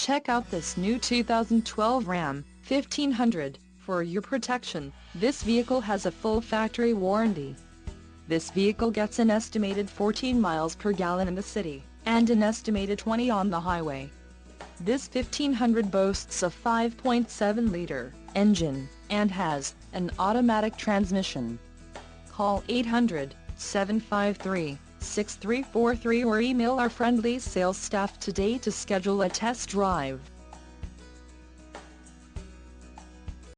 Check out this new 2012 Ram 1500. For your protection, this vehicle has a full factory warranty. This vehicle gets an estimated 14 miles per gallon in the city, and an estimated 20 on the highway. This 1500 boasts a 5.7-liter engine, and has an automatic transmission. Call 800-753-6343 or email our friendly sales staff today to schedule a test drive.